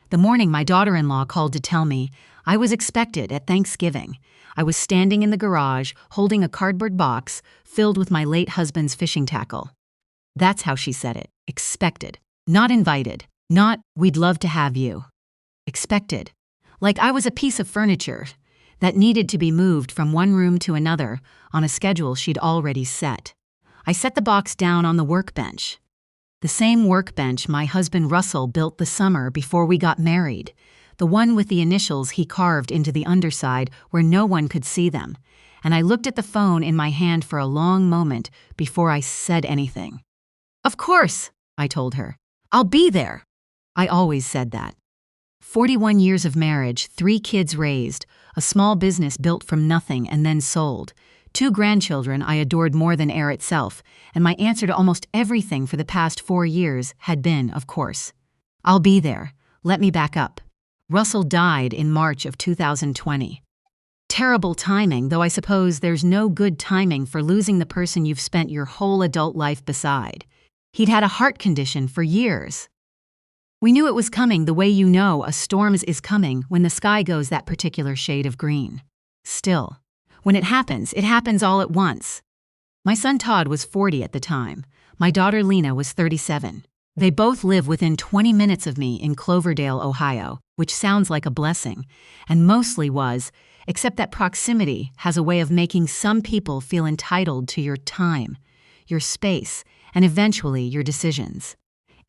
The morning my daughter-in-law called to tell me I was expected at Thanksgiving, I was standing in the garage holding a cardboard box filled with my late husband's fishing tackle. That's how she said it. Expected. Not invited. Not, we'd love to have you. Expected. Like I was a piece of furniture that needed to be moved from one room to another on a schedule she'd already set. I set the box down on the workbench. The same workbench my husband Russell built the summer before we got married. The one with the initials he carved into the underside where no one could see them. And I looked at the phone in my hand for a long moment before I said anything. Of course, I told her. I'll be there. I always said that. 41 years of marriage, 3 kids raised, a small business built from nothing and then sold, 2 grandchildren I adored more than air itself, and my answer to almost everything for the past 4 years had been, of course, I'll be there. Let me back up. Russell died in March of 2020. Terrible timing, though I suppose there's no good timing for losing the person you've spent your whole adult life beside. He'd had a heart condition for years. We knew it was coming the way you know a storm is coming when the sky goes that particular shade of green. Still, when it happens all at once. My son Todd was 40 at the time. My daughter Lena was 37. They both live within 20 minutes of me in Cloverdale, Ohio, which sounds like a blessing, and mostly was, except that proximity has a way of making some people feel entitled to your time, your space, and eventually your decisions.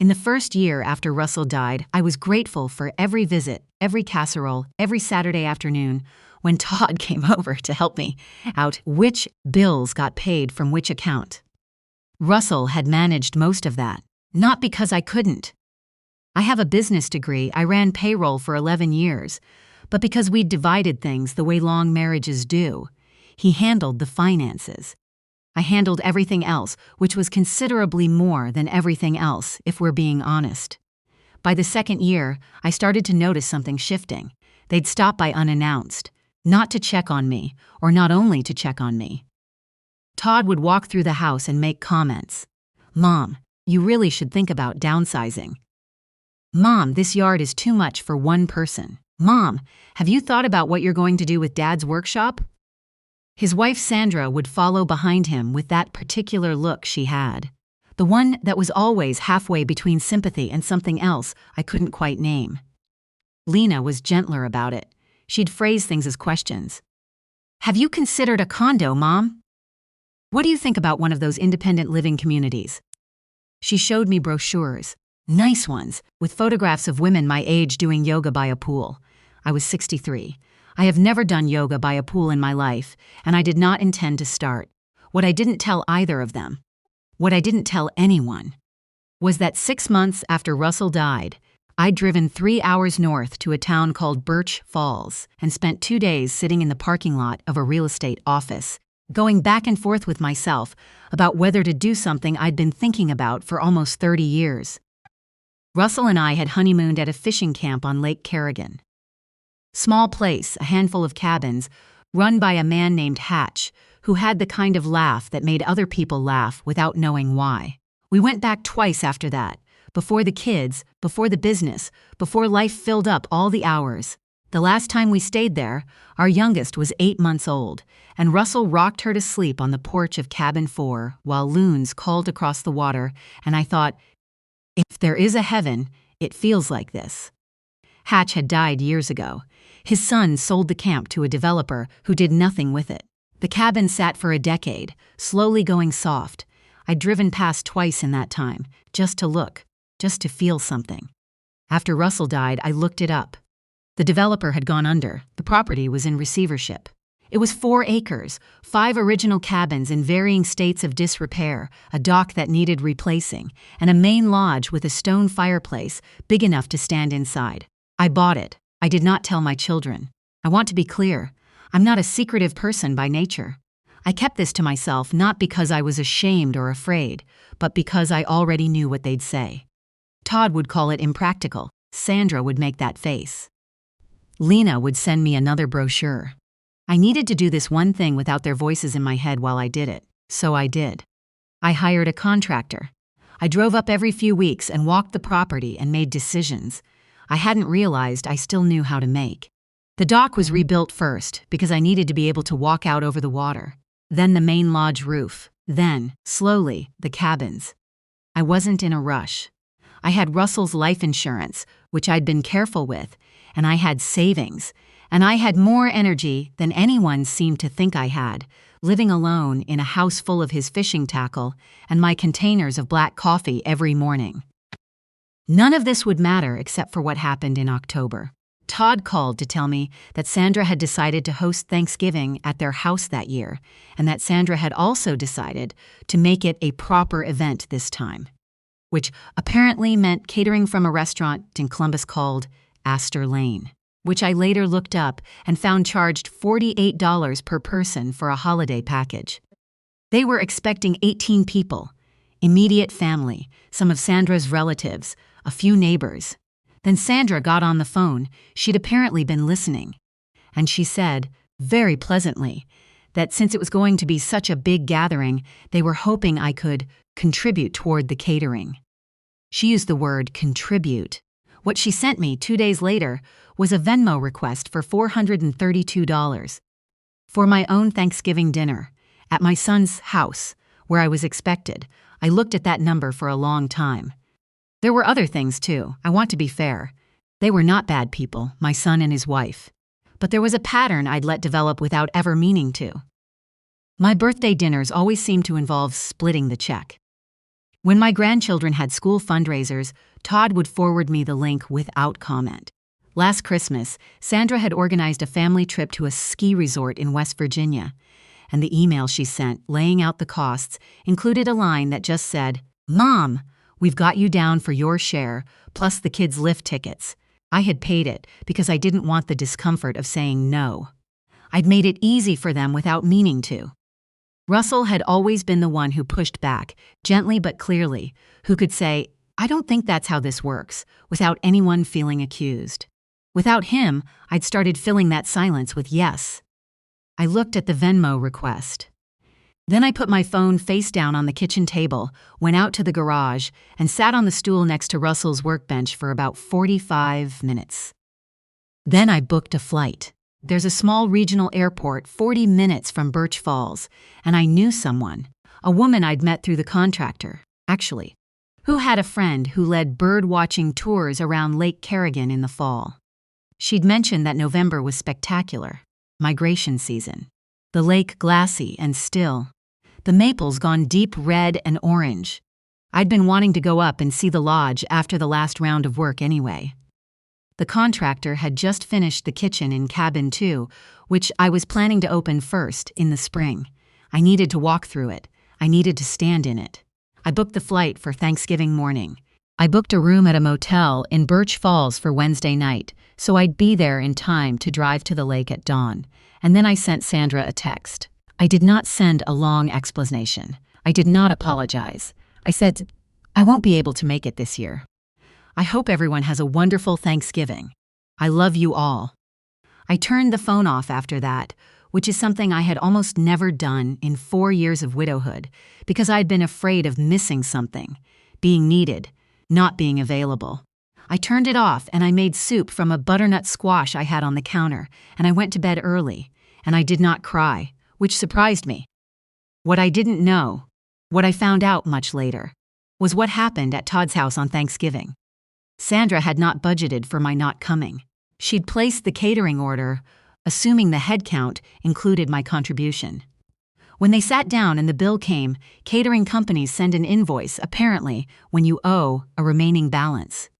In the first year after Russell died, I was grateful for every visit, every casserole, every Saturday afternoon when Todd came over to help me out which bills got paid from which account. Russell had managed most of that, not because I couldn't. I have a business degree, I ran payroll for 11 years, but because we'd divided things the way long marriages do. He handled the finances. I handled everything else, which was considerably more than everything else, if we're being honest. By the second year, I started to notice something shifting. They'd stop by unannounced, not to check on me, or not only to check on me. Todd would walk through the house and make comments. Mom, you really should think about downsizing. Mom, this yard is too much for one person. Mom, have you thought about what you're going to do with Dad's workshop? His wife Sandra would follow behind him with that particular look she had. The one that was always halfway between sympathy and something else I couldn't quite name. Lena was gentler about it. She'd phrase things as questions. Have you considered a condo, Mom? What do you think about one of those independent living communities? She showed me brochures, nice ones, with photographs of women my age doing yoga by a pool. I was 63. I have never done yoga by a pool in my life, and I did not intend to start. What I didn't tell either of them, what I didn't tell anyone, was that 6 months after Russell died, I'd driven 3 hours north to a town called Birch Falls and spent 2 days sitting in the parking lot of a real estate office, going back and forth with myself about whether to do something I'd been thinking about for almost 30 years. Russell and I had honeymooned at a fishing camp on Lake Carrigan. Small place, a handful of cabins, run by a man named Hatch, who had the kind of laugh that made other people laugh without knowing why. We went back twice after that, before the kids, before the business, before life filled up all the hours. The last time we stayed there, our youngest was 8 months old, and Russell rocked her to sleep on the porch of cabin 4 while loons called across the water, and I thought, if there is a heaven, it feels like this. Hatch had died years ago. His son sold the camp to a developer who did nothing with it. The cabin sat for a decade, slowly going soft. I'd driven past twice in that time, just to look, just to feel something. After Russell died, I looked it up. The developer had gone under. The property was in receivership. It was 4 acres, 5 original cabins in varying states of disrepair, a dock that needed replacing, and a main lodge with a stone fireplace big enough to stand inside. I bought it. I did not tell my children. I want to be clear. I'm not a secretive person by nature. I kept this to myself not because I was ashamed or afraid, but because I already knew what they'd say. Todd would call it impractical. Sandra would make that face. Lena would send me another brochure. I needed to do this one thing without their voices in my head while I did it, so I did. I hired a contractor. I drove up every few weeks and walked the property and made decisions. I hadn't realized I still knew how to make. The dock was rebuilt first because I needed to be able to walk out over the water. Then the main lodge roof. Then, slowly, the cabins. I wasn't in a rush. I had Russell's life insurance, which I'd been careful with, and I had savings, and I had more energy than anyone seemed to think I had, living alone in a house full of his fishing tackle and my containers of black coffee every morning. None of this would matter except for what happened in October. Todd called to tell me that Sandra had decided to host Thanksgiving at their house that year, and that Sandra had also decided to make it a proper event this time, which apparently meant catering from a restaurant in Columbus called Astor Lane, which I later looked up and found charged $48 per person for a holiday package. They were expecting 18 people, immediate family, some of Sandra's relatives, a few neighbors. Then Sandra got on the phone. She'd apparently been listening. And she said, very pleasantly, that since it was going to be such a big gathering, they were hoping I could contribute toward the catering. She used the word contribute. What she sent me 2 days later was a Venmo request for $432 for my own Thanksgiving dinner at my son's house, where I was expected. I looked at that number for a long time. There were other things, too. I want to be fair. They were not bad people, my son and his wife. But there was a pattern I'd let develop without ever meaning to. My birthday dinners always seemed to involve splitting the check. When my grandchildren had school fundraisers, Todd would forward me the link without comment. Last Christmas, Sandra had organized a family trip to a ski resort in West Virginia, and the email she sent, laying out the costs, included a line that just said, "Mom, we've got you down for your share, plus the kids' lift tickets." I had paid it because I didn't want the discomfort of saying no. I'd made it easy for them without meaning to. Russell had always been the one who pushed back, gently but clearly, who could say, "I don't think that's how this works," without anyone feeling accused. Without him, I'd started filling that silence with yes. I looked at the Venmo request. Then I put my phone face down on the kitchen table, went out to the garage, and sat on the stool next to Russell's workbench for about 45 minutes. Then I booked a flight. There's a small regional airport 40 minutes from Birch Falls, and I knew someone, a woman I'd met through the contractor, actually, who had a friend who led bird-watching tours around Lake Carrigan in the fall. She'd mentioned that November was spectacular, migration season. The lake glassy and still. The maples gone deep red and orange. I'd been wanting to go up and see the lodge after the last round of work anyway. The contractor had just finished the kitchen in Cabin 2, which I was planning to open first in the spring. I needed to walk through it. I needed to stand in it. I booked the flight for Thanksgiving morning. I booked a room at a motel in Birch Falls for Wednesday night, so I'd be there in time to drive to the lake at dawn. And then I sent Sandra a text. I did not send a long explanation. I did not apologize. I said, "I won't be able to make it this year. I hope everyone has a wonderful Thanksgiving. I love you all." I turned the phone off after that, which is something I had almost never done in 4 years of widowhood, because I'd been afraid of missing something, being needed, not being available. I turned it off and I made soup from a butternut squash I had on the counter, and I went to bed early, and I did not cry, which surprised me. What I didn't know, what I found out much later, was what happened at Todd's house on Thanksgiving. Sandra had not budgeted for my not coming. She'd placed the catering order, assuming the head count included my contribution. When they sat down and the bill came, catering companies send an invoice, apparently, when you owe a remaining balance.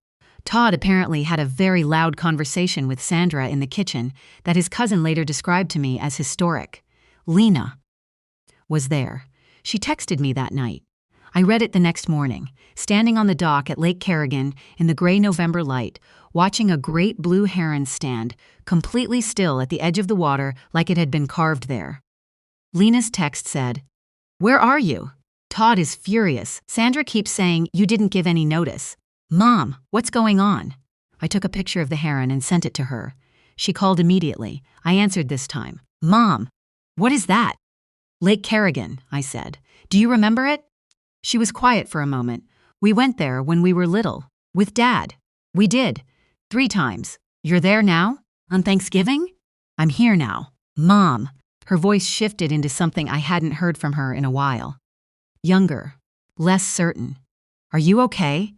Todd apparently had a very loud conversation with Sandra in the kitchen that his cousin later described to me as historic. Lena was there. She texted me that night. I read it the next morning, standing on the dock at Lake Carrigan in the gray November light, watching a great blue heron stand, completely still at the edge of the water like it had been carved there. Lena's text said, "Where are you? Todd is furious. Sandra keeps saying you didn't give any notice. Mom, what's going on?" I took a picture of the heron and sent it to her. She called immediately. I answered this time. "Mom, what is that?" "Lake Carrigan," I said. "Do you remember it?" She was quiet for a moment. "We went there when we were little. With Dad." "We did. 3 times. You're there now? On Thanksgiving? I'm here now. Mom. Her voice shifted into something I hadn't heard from her in a while. Younger. Less certain. Are you okay?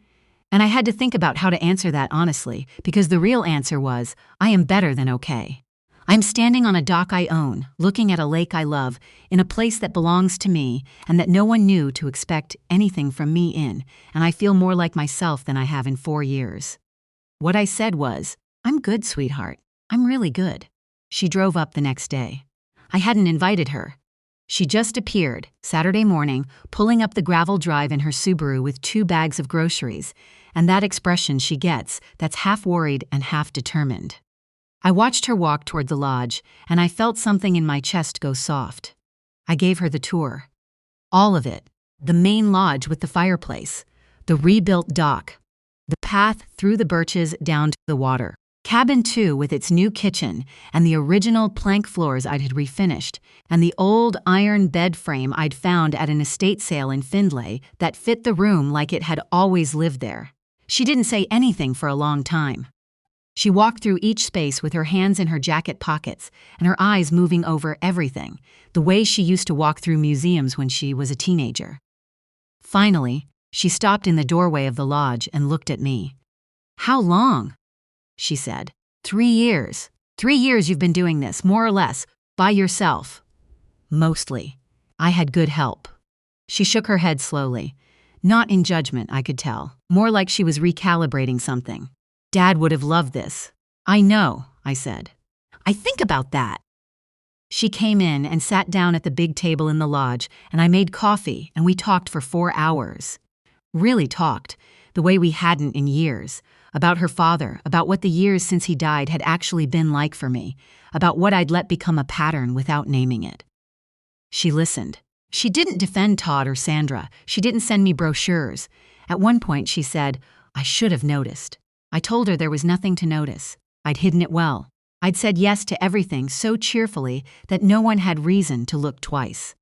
And I had to think about how to answer that honestly, because the real answer was, I am better than okay. I'm standing on a dock I own, looking at a lake I love, in a place that belongs to me and that no one knew to expect anything from me in, and I feel more like myself than I have in 4 years. What I said was, I'm good, sweetheart. I'm really good. She drove up the next day. I hadn't invited her. She just appeared, Saturday morning, pulling up the gravel drive in her Subaru with 2 bags of groceries, and that expression she gets, that's half worried and half determined. I watched her walk toward the lodge, and I felt something in my chest go soft. I gave her the tour. All of it. The main lodge with the fireplace, the rebuilt dock, the path through the birches down to the water, cabin 2 with its new kitchen and the original plank floors I'd had refinished, and the old iron bed frame I'd found at an estate sale in Findlay that fit the room like it had always lived there. She didn't say anything for a long time. She walked through each space with her hands in her jacket pockets and her eyes moving over everything, the way she used to walk through museums when she was a teenager. Finally, she stopped in the doorway of the lodge and looked at me. How long? She said. 3 years. 3 years you've been doing this, more or less, by yourself. Mostly. I had good help. She shook her head slowly. Not in judgment, I could tell. More like she was recalibrating something. Dad would have loved this. I know, I said. I think about that. She came in and sat down at the big table in the lodge, and I made coffee, and we talked for 4 hours. Really talked, the way we hadn't in years. About her father, about what the years since he died had actually been like for me, about what I'd let become a pattern without naming it. She listened. She didn't defend Todd or Sandra. She didn't send me brochures. At one point she said, I should have noticed. I told her there was nothing to notice. I'd hidden it well. I'd said yes to everything so cheerfully that no one had reason to look twice.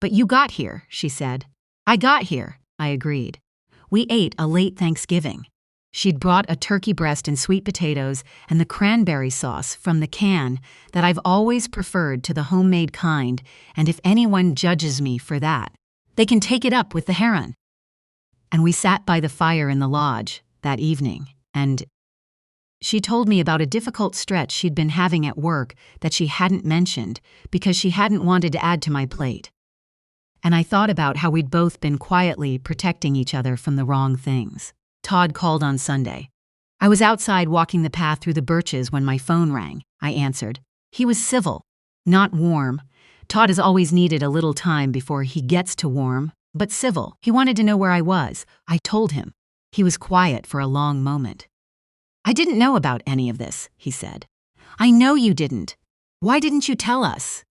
But you got here, she said. I got here, I agreed. We ate a late Thanksgiving. She'd brought a turkey breast and sweet potatoes and the cranberry sauce from the can that I've always preferred to the homemade kind, and if anyone judges me for that, they can take it up with the heron. And we sat by the fire in the lodge that evening, and she told me about a difficult stretch she'd been having at work that she hadn't mentioned because she hadn't wanted to add to my plate. And I thought about how we'd both been quietly protecting each other from the wrong things. Todd called on Sunday. I was outside walking the path through the birches when my phone rang. I answered. He was civil, not warm. Todd has always needed a little time before he gets to warm, but civil. He wanted to know where I was. I told him. He was quiet for a long moment. I didn't know about any of this, he said. I know you didn't. Why didn't you tell us?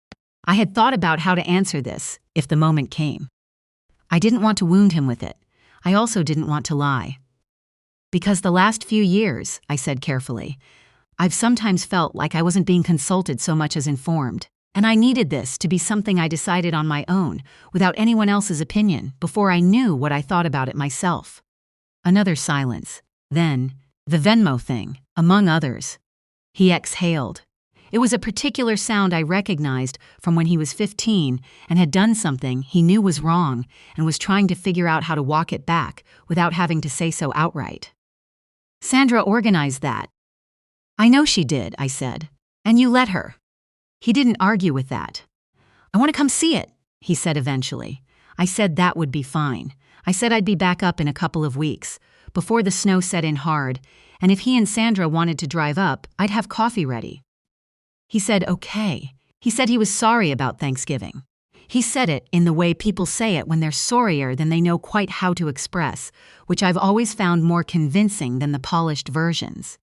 I had thought about how to answer this, if the moment came. I didn't want to wound him with it. I also didn't want to lie. Because the last few years, I said carefully, I've sometimes felt like I wasn't being consulted so much as informed, and I needed this to be something I decided on my own, without anyone else's opinion, before I knew what I thought about it myself. Another silence. Then, the Venmo thing, among others. He exhaled. It was a particular sound I recognized from when he was 15 and had done something he knew was wrong and was trying to figure out how to walk it back without having to say so outright. Sandra organized that. I know she did, I said. And you let her. He didn't argue with that. I want to come see it, he said eventually. I said that would be fine. I said I'd be back up in a couple of weeks, before the snow set in hard, and if he and Sandra wanted to drive up, I'd have coffee ready. He said okay. He said he was sorry about Thanksgiving. He said it in the way people say it when they're sorrier than they know quite how to express, which I've always found more convincing than the polished versions.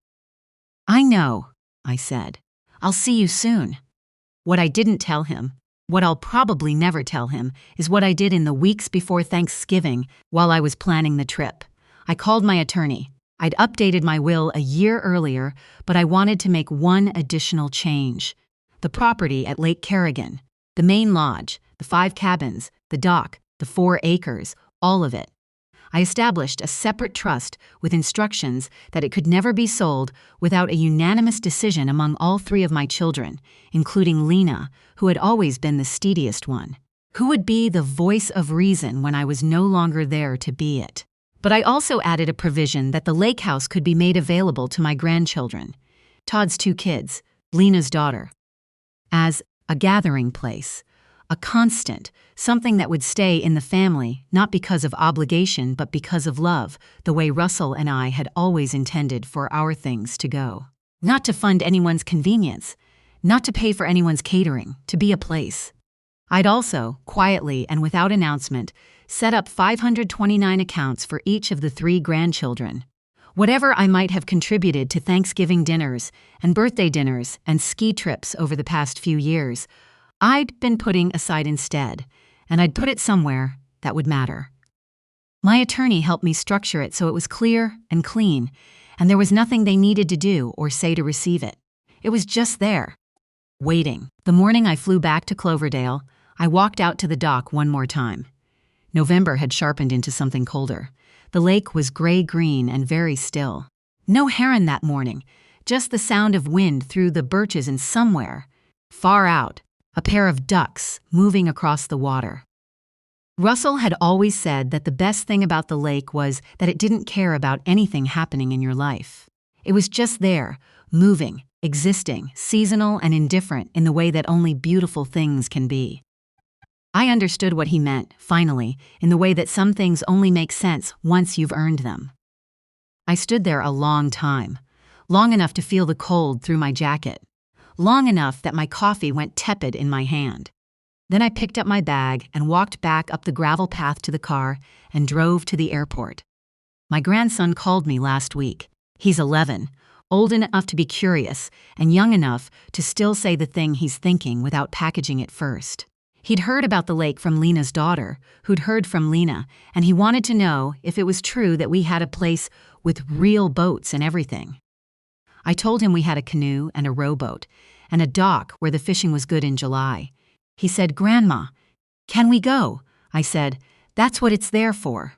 I know, I said. I'll see you soon. What I didn't tell him, what I'll probably never tell him, is what I did in the weeks before Thanksgiving while I was planning the trip. I called my attorney. I'd updated my will a year earlier, but I wanted to make one additional change. The property at Lake Kerrigan, the main lodge, the 5 cabins, the dock, the 4 acres, all of it. I established a separate trust with instructions that it could never be sold without a unanimous decision among all three of my children, including Lena, who had always been the steadiest one. Who would be the voice of reason when I was no longer there to be it? But I also added a provision that the lake house could be made available to my grandchildren, Todd's 2 kids, Lena's daughter, as a gathering place, a constant, something that would stay in the family, not because of obligation but because of love, the way Russell and I had always intended for our things to go. Not to fund anyone's convenience, not to pay for anyone's catering, to be a place. I'd also, quietly and without announcement, set up 529 accounts for each of the 3 grandchildren. Whatever I might have contributed to Thanksgiving dinners and birthday dinners and ski trips over the past few years, I'd been putting aside instead, and I'd put it somewhere that would matter. My attorney helped me structure it so it was clear and clean, and there was nothing they needed to do or say to receive it. It was just there, waiting. The morning I flew back to Cloverdale, I walked out to the dock one more time. November had sharpened into something colder. The lake was gray-green and very still. No heron that morning, just the sound of wind through the birches and somewhere, far out, a pair of ducks moving across the water. Russell had always said that the best thing about the lake was that it didn't care about anything happening in your life. It was just there, moving, existing, seasonal and indifferent in the way that only beautiful things can be. I understood what he meant, finally, in the way that some things only make sense once you've earned them. I stood there a long time, long enough to feel the cold through my jacket, long enough that my coffee went tepid in my hand. Then I picked up my bag and walked back up the gravel path to the car and drove to the airport. My grandson called me last week. He's 11, old enough to be curious, and young enough to still say the thing he's thinking without packaging it first. He'd heard about the lake from Lena's daughter, who'd heard from Lena, and he wanted to know if it was true that we had a place with real boats and everything. I told him we had a canoe and a rowboat, and a dock where the fishing was good in July. He said, "Grandma, can we go?" I said, "That's what it's there for."